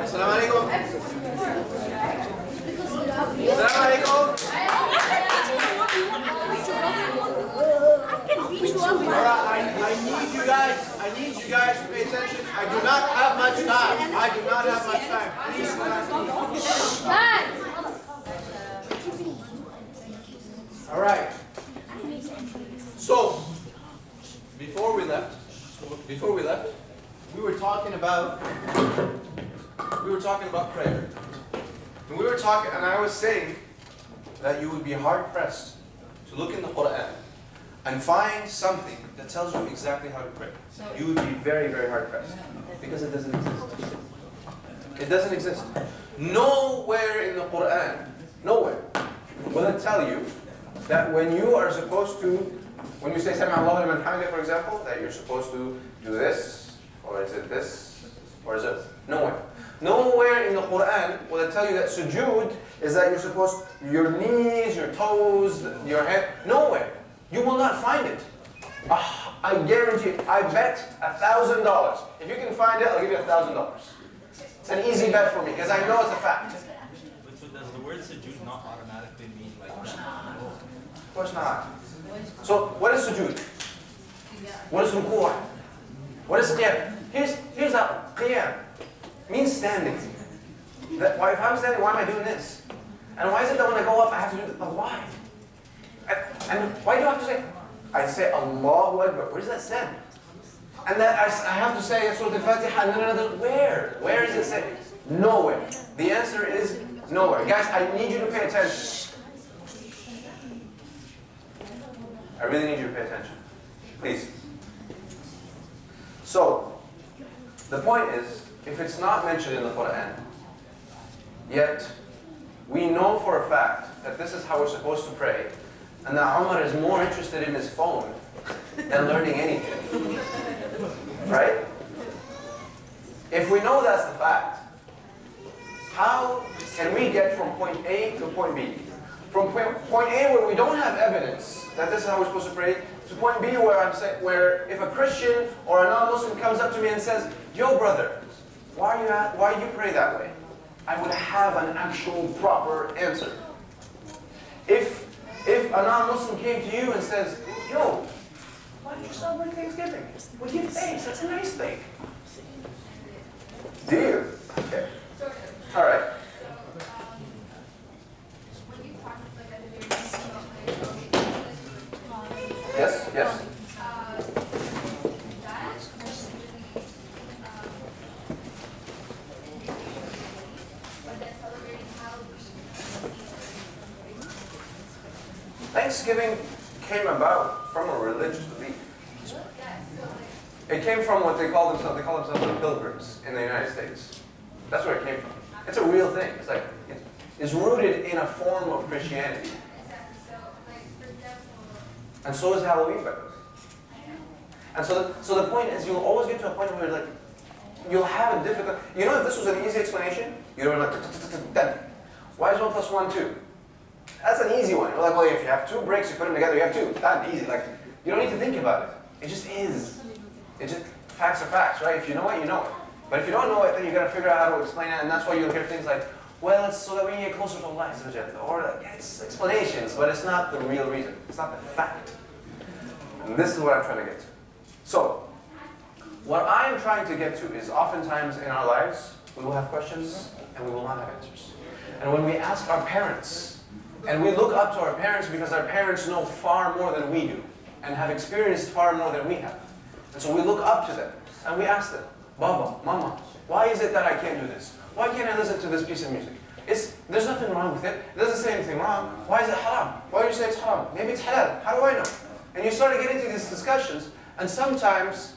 Assalamu alaikum. Assalamu alaikum. I need you guys to pay attention. I do not have much time. Please. All right. So, before we left, we were talking about prayer. And I was saying that you would be hard pressed to look in the Quran and find something that tells you exactly how to pray. You would be very, very hard pressed because it doesn't exist. It doesn't exist. Nowhere in the Quran, nowhere will it tell you that when you are supposed to, when you say Sami Allahu liman hamida, for example, that you're supposed to do this, or is it this, or is it nowhere. Nowhere in the Quran will it tell you that sujood is that you're supposed, your knees, your toes, your head. Nowhere. You will not find it. I guarantee you, I bet $1,000. If you can find it, I'll give you $1,000. It's an easy bet for me, because I know it's a fact. But so does the word sujood not automatically mean like that? Of course not. So, what is sujood? What is ruku'? What is qiyam? Here's a qiyam. Means standing. If I'm standing, why am I doing this? And why is it that when I go up, I have to do this? Why? And why do I have to say? I say Allahu Akbar. Where does that stand? And then I have to say Surah Al-Fatiha and then another. Where? Where is it said? Nowhere. The answer is nowhere. Guys, I need you to pay attention. I really need you to pay attention. Please. So, the point is, if it's not mentioned in the Quran, yet we know for a fact that this is how we're supposed to pray, and that Umar is more interested in his phone than learning anything. Right? If we know that's the fact, how can we get from point A to point B? From point A where we don't have evidence that this is how we're supposed to pray, to point B where if a Christian or a non-Muslim comes up to me and says, "Yo brother, why you pray that way?" I would have an actual proper answer. If a non-Muslim came to you and says, "Yo, why don't you celebrate Thanksgiving? We give thanks, that's a nice thing." Do you? Okay. All right. Yes, yes. Thanksgiving came about from a religious belief. It came from what they call themselves the pilgrims in the United States. That's where it came from. It's a real thing. It's like, it's rooted in a form of Christianity. And so is Halloween, by the way. And so the point is, you'll always get to a point where like, you'll have a difficult, you know, if this was an easy explanation, you'd have been like, done. Why is 1 + 1 2? That's an easy one. You're like, well, if you have 2 bricks, you put them together, you have 2. It's that easy. Like, you don't need to think about it. It just is. It just, facts are facts, right? If you know it, you know it. But if you don't know it, then you got to figure out how to explain it, and that's why you'll hear things like, well, it's so that we can get closer to Allah, or like, it's explanations, but it's not the real reason. It's not the fact. And this is what I'm trying to get to. So, what I am trying to get to is oftentimes in our lives, we will have questions, and we will not have answers. And when we ask our parents, and we look up to our parents because our parents know far more than we do, and have experienced far more than we have. And so we look up to them, and we ask them, Baba, Mama, why is it that I can't do this? Why can't I listen to this piece of music? There's nothing wrong with it. It doesn't say anything wrong. Why is it haram? Why do you say it's haram? Maybe it's halal. How do I know? And you start to get into these discussions, and sometimes,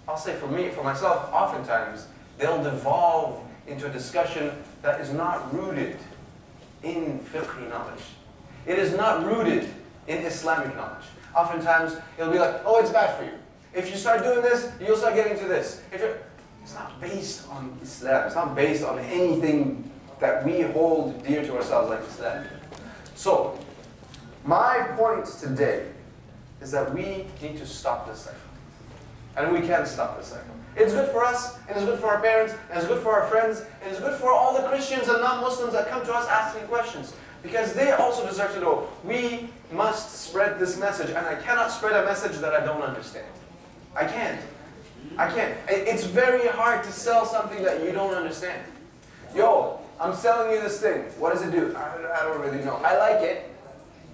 I'll say for me, for myself, oftentimes, they'll devolve into a discussion that is not rooted in fiqh knowledge. It is not rooted in Islamic knowledge. Oftentimes, it'll be like, oh, it's bad for you. If you start doing this, you'll start getting to this. It's not based on Islam. It's not based on anything that we hold dear to ourselves like Islam. So, my point today is that we need to stop this cycle. And we can stop this cycle. It's good for us, and it's good for our parents, and it's good for our friends, and it's good for all the Christians and non-Muslims that come to us asking questions. Because they also deserve to know, we must spread this message, and I cannot spread a message that I don't understand. I can't. I can't. It's very hard to sell something that you don't understand. Yo, I'm selling you this thing. What does it do? I don't really know. I like it.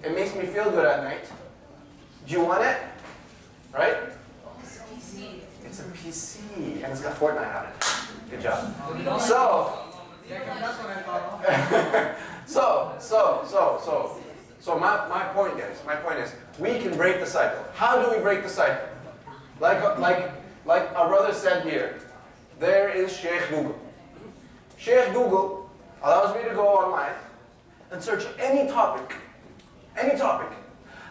It makes me feel good at night. Do you want it? Right? It's a PC, and it's got Fortnite on it. Good job. So my point, guys, my point is, we can break the cycle. How do we break the cycle? Like our brother said here, there is Sheikh Google. Sheikh Google allows me to go online and search any topic, and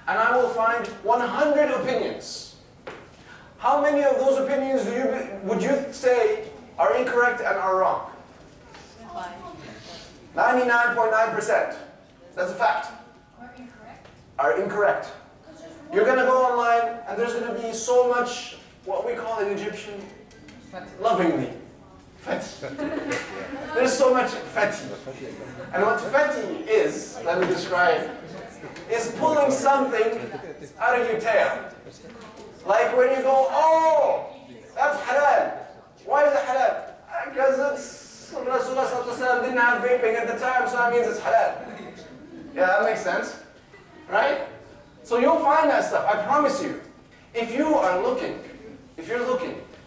I will find 100 opinions. How many of those opinions would you say are incorrect and are wrong? 99.9%. That's a fact. Are incorrect. You're going to go online and there's going to be so much, what we call in Egyptian, lovingly, fati. There's so much fati. And what fati is, let me describe, is pulling something out of your tail. Like when you go, oh, that's halal. Why is it halal? Because it's Rasulullah didn't have vaping at the time, so that means it's halal. Yeah, that makes sense. Right? So you'll find that stuff, I promise you. If you're looking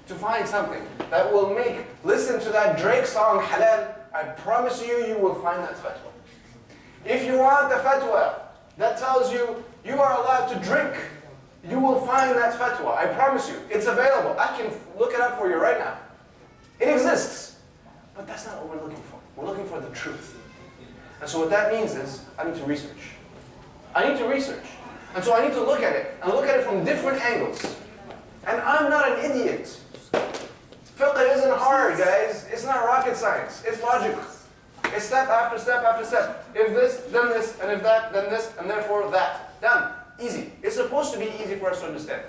to find something that will listen to that Drake song, halal, I promise you will find that fatwa. If you want the fatwa that tells you you are allowed to drink, you will find that fatwa. I promise you. It's available. I can look it up for you right now. It exists. But that's not what we're looking for. We're looking for the truth. And so what that means is, I need to research. And so I need to look at it, and look at it from different angles. And I'm not an idiot. Fiqh isn't hard, guys. It's not rocket science. It's logical. It's step after step after step. If this, then this, and if that, then this, and therefore that. Done. Easy. It's supposed to be easy for us to understand.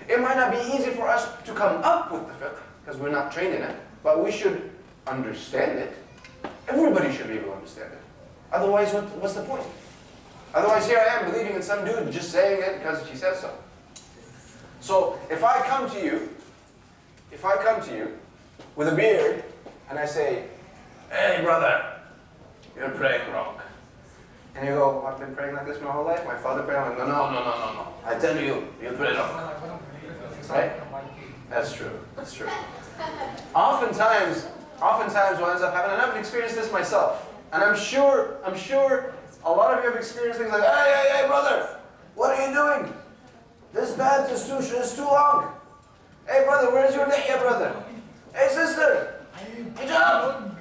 It might not be easy for us to come up with the fiqh, because we're not trained in it, but we should understand it. Everybody should be able to understand it. Otherwise, what's the point? Otherwise, here I am believing in some dude just saying it because he says so. So, if I come to you with a beard, and I say, hey brother, you're praying wrong. And you go, I've been praying like this my whole life? My father prayed like, no. I tell you, you pray wrong. Right? That's true. Oftentimes what ends up happening, and I've experienced this myself, and I'm sure a lot of you have experienced things like, hey brother, what are you doing? This band is too long. Hey brother, where's your lihya, brother? Hey sister, hijab.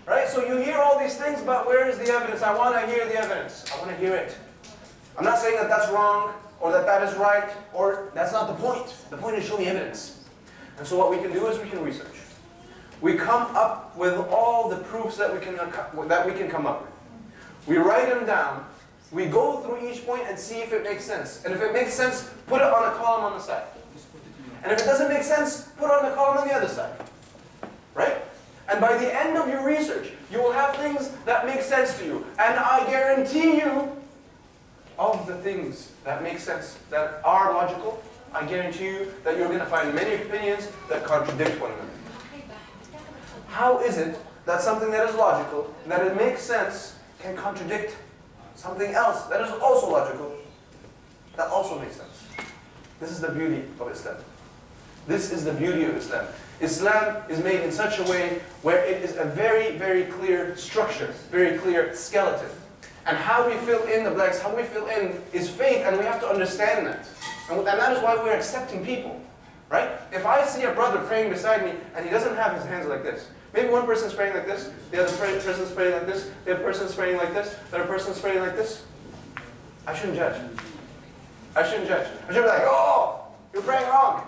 Right? So you hear all these things, but where is the evidence? I want to hear the evidence. I want to hear it. I'm not saying that that's wrong, or that is right, or that's not the point. The point is show me evidence. And so what we can do is we can research. We come up with all the proofs that we can come up with. We write them down. We go through each point and see if it makes sense. And if it makes sense, put it on a column on the side. And if it doesn't make sense, put it on the column on the other side. Right? And by the end of your research, you will have things that make sense to you. And I guarantee you, of the things that make sense, that are logical, I guarantee you that you're going to find many opinions that contradict one another. How is it that something that is logical, that it makes sense, can contradict something else that is also logical, that also makes sense? This is the beauty of Islam. This is the beauty of Islam. Islam is made in such a way where it is a very, very clear structure, very clear skeleton. And how we fill in the blanks, how we fill in is faith, and we have to understand that. And that is why we're accepting people, right? If I see a brother praying beside me, and he doesn't have his hands like this, maybe one person's praying like this, the other person's praying like this, the other person's praying like this, the other person's praying like this, I shouldn't judge. I should be like, oh, you're praying wrong.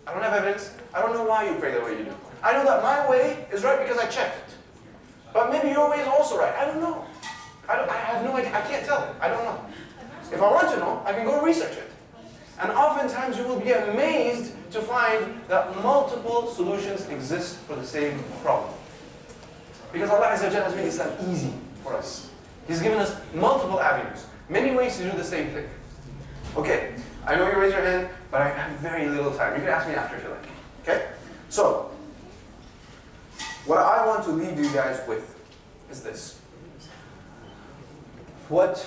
I don't have evidence. I don't know why you pray the way you do. I know that my way is right because I checked it. But maybe your way is also right. I don't know. I have no idea. I can't tell. I don't know. If I want to know, I can go research it. And oftentimes you will be amazed to find that multiple solutions exist for the same problem. Because Allah Azza wa Jalla has made Islam easy for us. He's given us multiple avenues, many ways to do the same thing. Okay, I know you raise your hand, but I have very little time. You can ask me after if you like. Okay? So, what I want to leave you guys with is this. What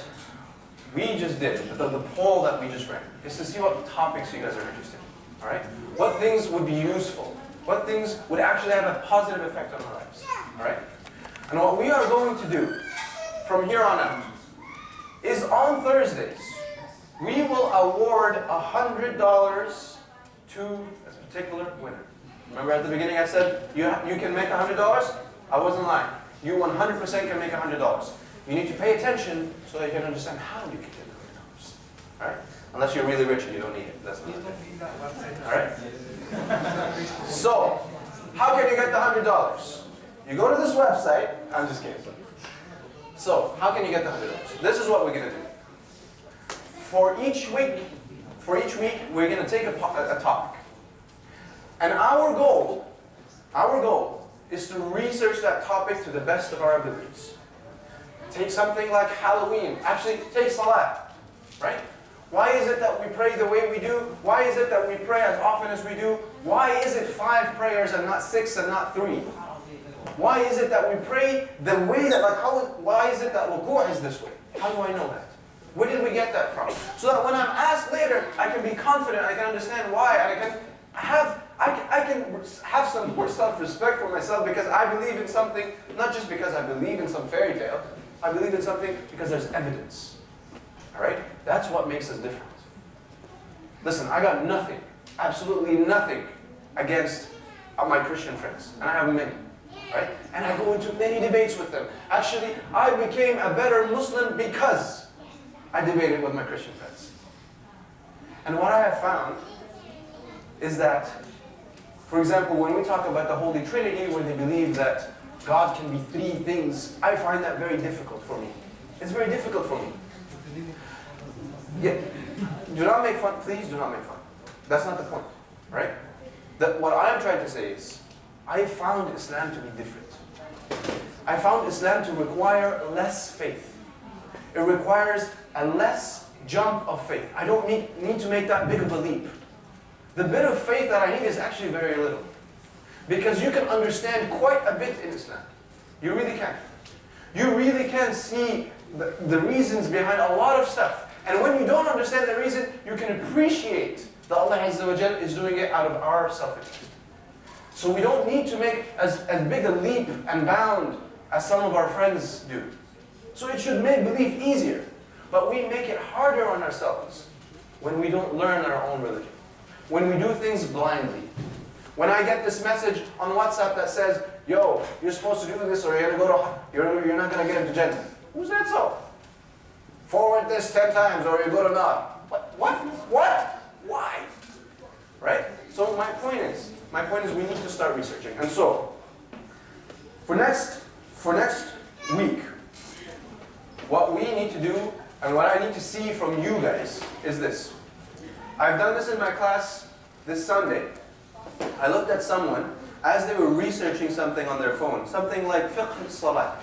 we just did, the poll that we just ran, is to see what topics you guys are interested in. Alright? What things would be useful? What things would actually have a positive effect on our lives? Alright? And what we are going to do from here on out is on Thursdays, we will award $100 to a particular winner. Remember at the beginning I said, you can make $100? I wasn't lying. You 100% can make $100. You need to pay attention so that you can understand how you can get $100. Alright? Unless you're really rich and you don't need it. That's not it. Alright? So, how can you get the $100? You go to this website. I'm just kidding. So, how can you get the $100? This is what we're going to do. For each week, we're going to take a topic. And our goal is to research that topic to the best of our abilities. Take something like Halloween. Actually, take Salah. Right? Why is it that we pray the way we do? Why is it that we pray as often as we do? Why is it 5 prayers and not 6 and not 3? Why is it that we pray the way that, why is it that ruku' is this way? How do I know that? Where did we get that from? So that when I'm asked later, I can be confident, I can understand why, and I can have some more self-respect for myself because I believe in something, not just because I believe in some fairy tale, I believe in something because there's evidence. Alright? That's what makes us different. Listen, I got nothing, absolutely nothing against my Christian friends, and I have many. Right? And I go into many debates with them. Actually, I became a better Muslim because I debated with my Christian friends. And what I have found is that, for example, when we talk about the Holy Trinity, where they believe that God can be 3 things, I find that very difficult for me. It's very difficult for me. Yeah. Do not make fun. Please do not make fun. That's not the point. Right? What I'm trying to say is, I found Islam to be different. I found Islam to require less faith. It requires a less jump of faith. I don't need to make that big of a leap. The bit of faith that I need is actually very little. Because you can understand quite a bit in Islam. You really can. You really can see the reasons behind a lot of stuff. And when you don't understand the reason, you can appreciate that Allah Azza wa Jal is doing it out of our self-interest. So we don't need to make as big a leap and bound as some of our friends do. So it should make belief easier. But we make it harder on ourselves when we don't learn our own religion. When we do things blindly. When I get this message on WhatsApp that says, yo, you're supposed to do this or you're not going to get into Jannah. Who said so? Forward this 10 times or you go to not. What? Why? Right? So my point is we need to start researching. And so, for next week, what we need to do and what I need to see from you guys is this. I've done this in my class this Sunday. I looked at someone as they were researching something on their phone, something like fiqh al-salat.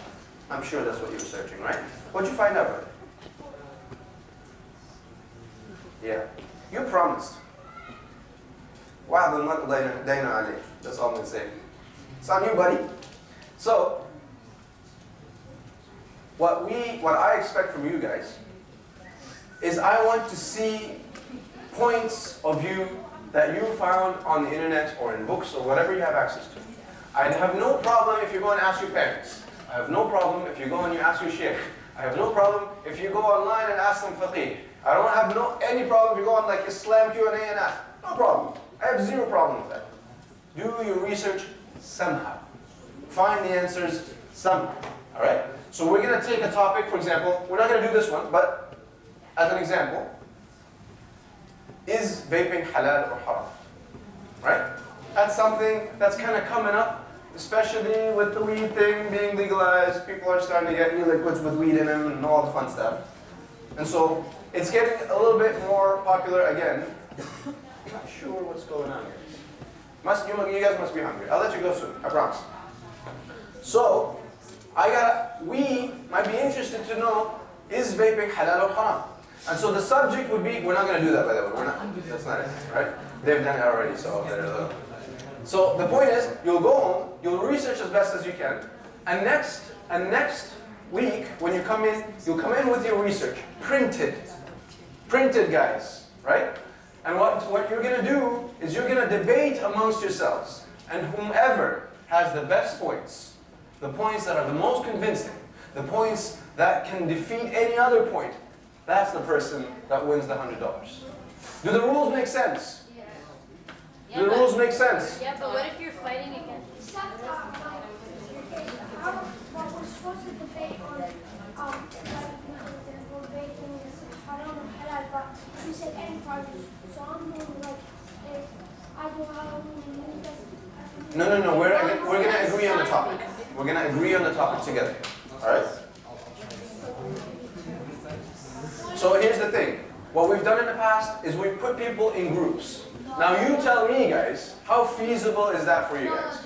I'm sure that's what you were searching, right? What'd you find out, brother? Yeah. You promised. That's all I'm going to say. It's on you, buddy. So, what I expect from you guys is I want to see points of view that you found on the internet or in books or whatever you have access to. I have no problem if you go and ask your parents. I have no problem if you go and you ask your sheikh. I have no problem if you go online and ask them fiqh. I don't have any problem if you go on like Islam Q&A and ask. No problem. I have zero problem with that. Do your research somehow. Find the answers somehow. Alright? So we're going to take a topic, for example, we're not going to do this one, but as an example, is vaping halal or haram? Right? That's something that's kind of coming up, especially with the weed thing being legalized. People are starting to get e-liquids with weed in them and all the fun stuff. And so it's getting a little bit more popular again. I'm not sure what's going on here. You guys must be hungry. I'll let you go soon, I promise. So, we might be interested to know, is vaping halal or haram? And so the subject would be, we're not going to do that by the way, that's not it, right? They've done it already, so the point is, you'll go home, you'll research as best as you can, and next week, when you come in, you'll come in with your research, printed guys, right? And what you're going to do is you're going to debate amongst yourselves, and whomever has the best points, the points that are the most convincing, the points that can defeat any other point, that's the person that wins the $100. Do the rules make sense? Yeah, Do the rules make sense? Yeah, but what if you're fighting against? What we're supposed to debate on, we're debating is haram and halal, but you said any party. So I'm going like, if I go out and you guys. No. We're going to agree on the topic. We're going to agree on the topic together. All right? So here's the thing. What we've done in the past is we've put people in groups. Now you tell me, guys, how feasible is that for you guys?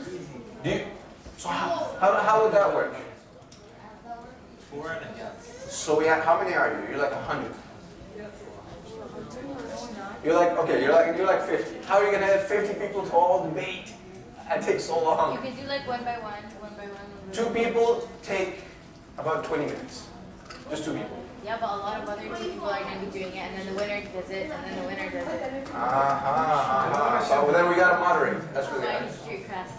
So how would that work? 4.5. So how many are you? You're like 100. You're like 50. How are you gonna have 50 people to all debate? That takes so long. You can do like one by one. 2 people take about 20 minutes. Just 2 people. Yeah, but a lot of other people are going to be doing it, and then the winner does it, and then the winner does it. So then we gotta moderate. That's really hard. Street class.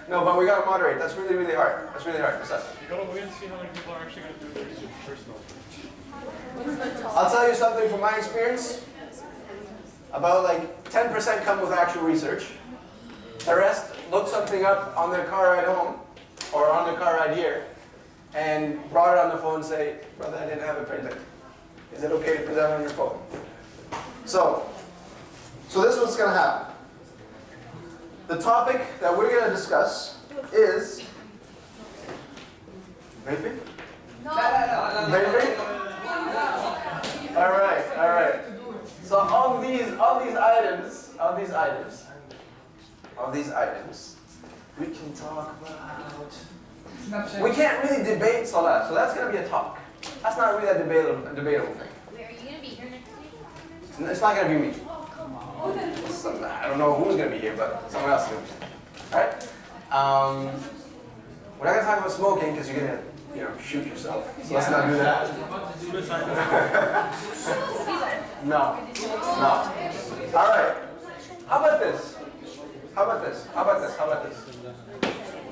No, but we gotta moderate. That's really, really hard. That's really hard. What's up? You gotta wait and see how many people are actually gonna do the research first though. I'll tell you something from my experience. About like 10% come with actual research. The rest looked something up on their car ride home, or on their car ride here, and brought it on the phone and say, brother, I didn't have it printed. Is it okay to put that on your phone? So this is what's gonna happen. The topic that we're gonna discuss is vaping? No. Vaping? All right. So of these items, we can talk about. We can't really debate salah, so that's going to be a talk. That's not really a debatable thing. Wait, are you going to be here next week? It's not going to be me. I don't know who's going to be here, but someone else is going to be here. All right? We're not going to talk about smoking because you're going to, shoot yourself. So let's not do that. No. All right. How about this?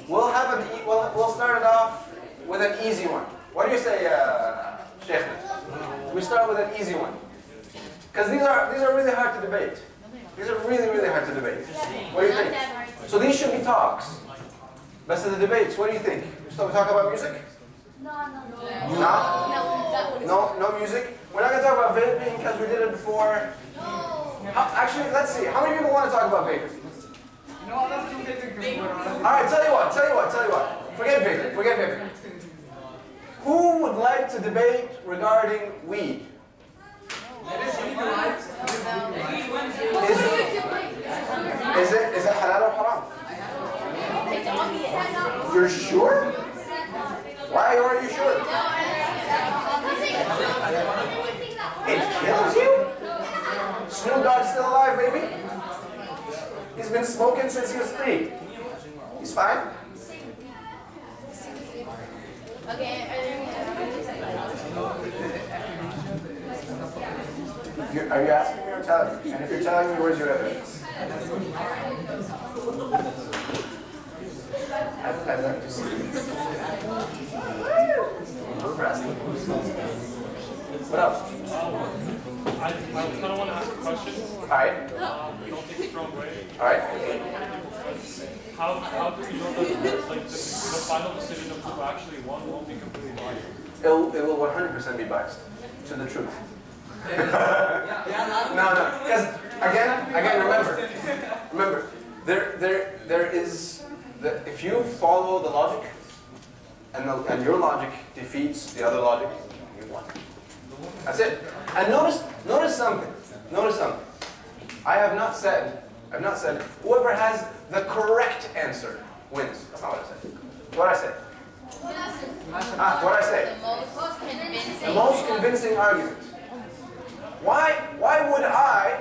We'll start it off with an easy one. What do you say, Sheikh? We start with an easy one. Because these are really hard to debate. These are really, really hard to debate. What do you think? So these should be talks. Best of the debates. What do you think? We talk about music? No music? We're not going to talk about vaping because we did it before. Actually, let's see. How many people want to talk about vaping? Alright, tell you what. Forget vaping. Who would like to debate regarding weed? Is it halal or haram? It's obvious. You're sure? Why are you sure? It kills you? Snoop Dogg's still alive, baby? He's been smoking since he was 3. He's fine? Okay, Are you asking me or telling me? And if you're telling me, where's your evidence? I'd like to see this. What else? I kind of want to ask a question. Alright. Don't take a strong way. Alright. How do we know that the final decision of who actually won won't be completely biased? It will 100% be biased to the truth. No. Because again, remember, there is if you follow the logic, and your logic defeats the other logic, you won. That's it. And notice something. I have not said, whoever has the correct answer wins. That's not what I said. What I said? What I say? The most convincing argument. Why would I,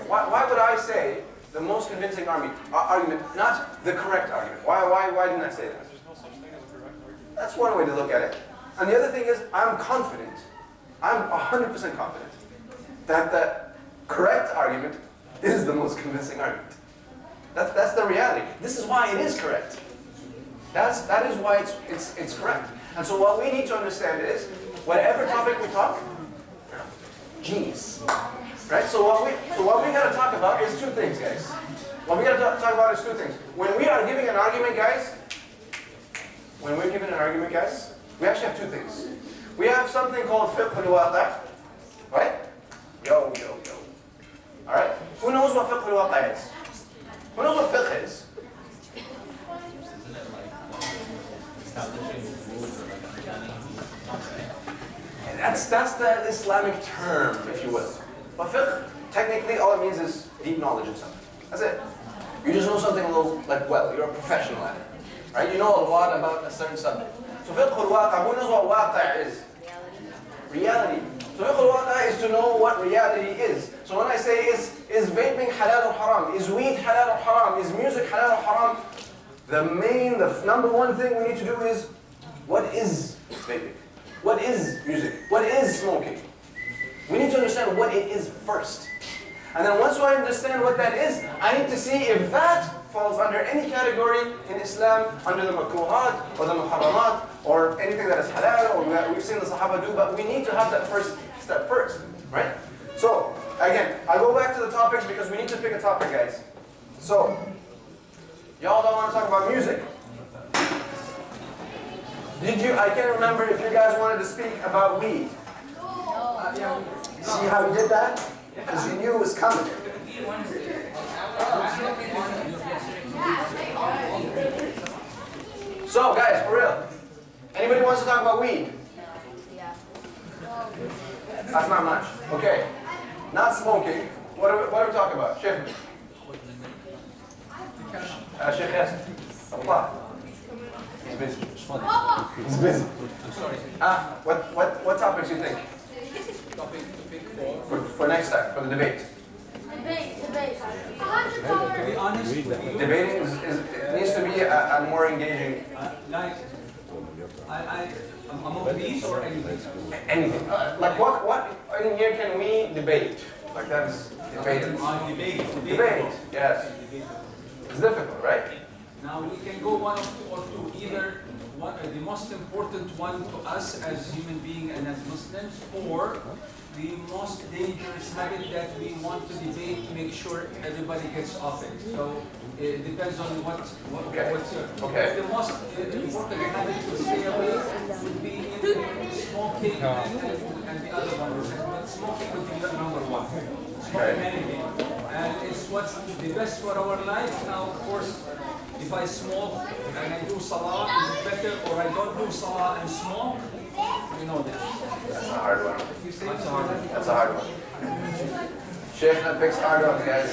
why would I say the most convincing argument, not the correct argument? Why didn't I say that? There's no such thing as a correct argument. That's one way to look at it. And the other thing is, I'm confident, I'm 100% confident that the correct argument is the most convincing argument. That's the reality. This is why it is correct. That is why it's correct. And so what we need to understand is, whatever topic we talk, genius. Right? So what we gotta talk about is two things, guys. What we gotta talk about is two things. When we are giving an argument, guys, we actually have two things. We have something called fiqh al-waqi', right? Yo. Alright? Who knows what fiqh al-waqi' is? Who knows what fiqh is? That's the Islamic term, if you will. But fiqh, technically, all it means is deep knowledge of something. That's it. You just know something a little, you're a professional at it. Right? You know a lot about a certain subject. So fiqh al-waqi', who knows what waqi' is? Reality. So fiqh al-waqi' is to know what reality is. So when I say, is vaping halal or haram? Is weed halal or haram? Is music halal or haram? The number one thing we need to do is, what is vaping? What is music? What is smoking? We need to understand what it is first. And then once I understand what that is, I need to see if that falls under any category in Islam, under the makruhat, or the muharramat, or anything that is halal, or that we've seen the Sahaba do, but we need to have that first step first, right? So, again, I'll go back to the topics because we need to pick a topic, guys. So, y'all don't want to talk about music. I can't remember if you guys wanted to speak about weed. See how you did that? Because you knew it was coming. So, guys, for real. Anybody wants to talk about weed? Yeah. That's not much. Okay. Not smoking. What are we talking about? Sheikh. Sheikh Yasser. Allah. He's busy. He's busy. I'm sorry. What topics do you think? Topic For next time, for the debate. Debate. to be honest with you, Debating it needs to be a more engaging I'm obese or anything. anything. What in here can we debate? That's debating. Debate, yes. It's difficult, right? Now we can go one or two, either the most important one to us as human beings and as Muslims, or the most dangerous habit that we want to debate to make sure everybody gets off it. So it depends on what's your. Okay. The most important habit to stay away would be smoking and the other one. But smoking would be number one. Smoking anything. And it's what's the best for our life. Now, of course, if I smoke and I do salah, is it better? Or I don't do salah and smoke? You know that. That's a hard one. That's a hard one. That's a hard one. Sheikh that picks hard ones, guys.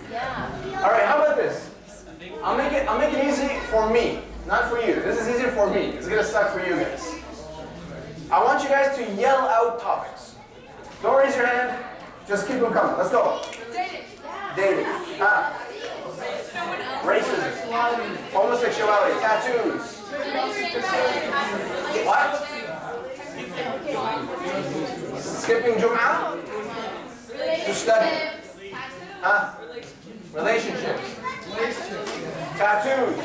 Yeah. All right, how about this? I'll make it easy for me, not for you. This is easier for me. It's gonna suck for you guys. I want you guys to yell out topics. Don't raise your hand. Just keep them coming. Let's go. Dating. Racism. Homosexuality. Tattoos. What? Skipping Jum'ah? To study. Relationships. Tattoos.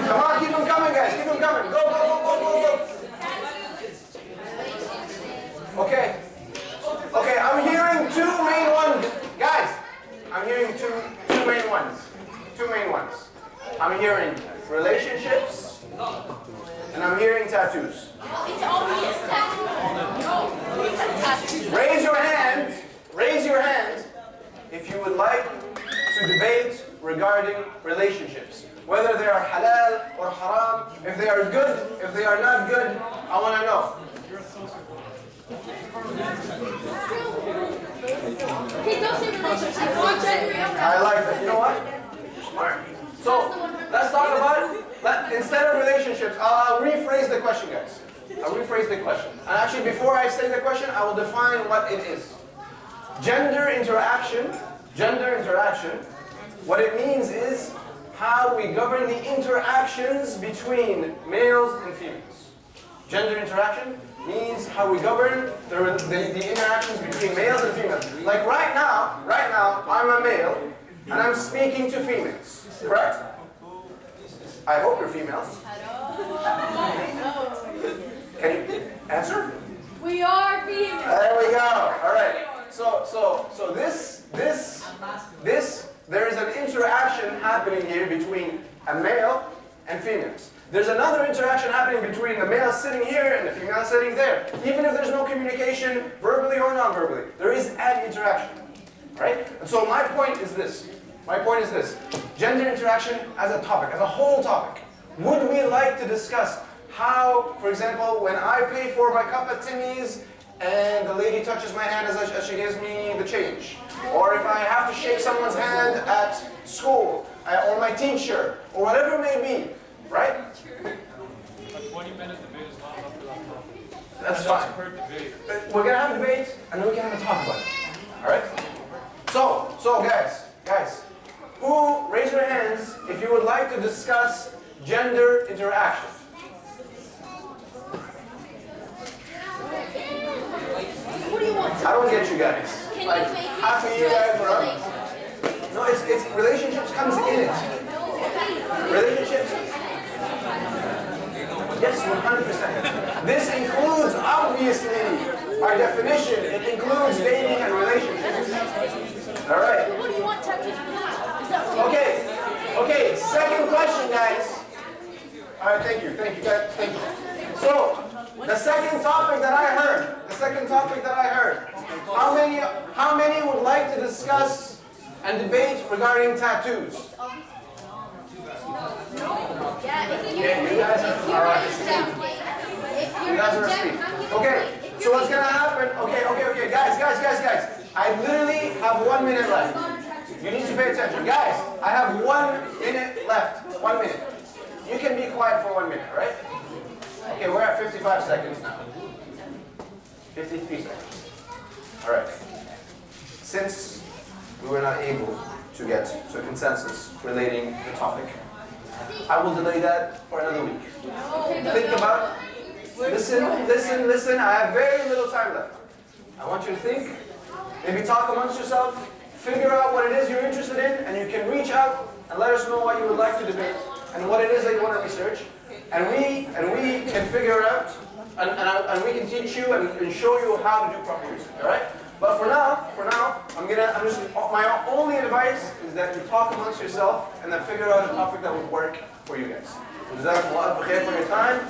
Come on, keep them coming, guys. Keep them coming. Go. Okay, I'm hearing two main ones. Guys, I'm hearing two main ones. Two main ones. I'm hearing relationships, and I'm hearing tattoos. It's obvious tattoo. It's a tattoo. Raise your hand if you would like to debate regarding relationships. whether they are halal or haram, if they are good, if they are not good. I want to know. He does say relationships. I like that. You know what? Smart. So let's talk about, instead of relationships, I'll rephrase the question, guys. I'll rephrase the question. And actually, before I say the question, I will define what it is. Gender interaction, what it means is how we govern the interactions between males and females. Gender interaction means how we govern the interactions between males and females. Like right now, I'm a male, and I'm speaking to females, correct? I hope you're females. Can you answer? We are females. There we go. All right. So there is an interaction happening here between a male and females. There's another interaction happening between the male sitting here and the female sitting there. Even if there's no communication, verbally or non-verbally, there is an interaction. Right? And so my point is this. Gender interaction as a topic, as a whole topic. Would we like to discuss how, for example, when I pay for my cup at Timmy's and the lady touches my hand as she gives me the change, or if I have to shake someone's hand at school, or my teacher, or whatever it may be, right? A 20-minute debate is not enough for that topic. That's fine. Per debate. We're gonna have a debate, and then we can have a talk about it. All right? So guys, who raise your hands if you would like to discuss gender interaction? What do you want? I don't get you guys. Can Like you make it half of you guys were up. relationships? No, it's relationships comes in it. Relationships. Yes, 100%. This includes, obviously, our definition. It includes dating and relationships. All right. What do you want tattoos for? Is that what Okay. Second question, guys. All right, thank you, guys. Thank you. So, the second topic that I heard. How many would like to discuss and debate regarding tattoos? Yeah, You guys are all right. You guys are asleep. Okay, so what's gonna happen? Okay, guys. I literally have 1 minute left. You need to pay attention. Guys, I have 1 minute left. 1 minute. You can be quiet for 1 minute, right? Okay, we're at 55 seconds now. 53 seconds. All right. Since we were not able to get to a consensus relating the topic, I will delay that for another week. Think about it. Listen. I have very little time left. I want you to think. Maybe talk amongst yourself. Figure out what it is you're interested in, and you can reach out and let us know what you would like to debate and what it is that you want to research. And we can figure it out, and we can teach you and show you how to do proper research. All right? But for now, my only advice is that you talk amongst yourself and then figure out a topic that would work for you guys. So, jazakumullah khair for your time.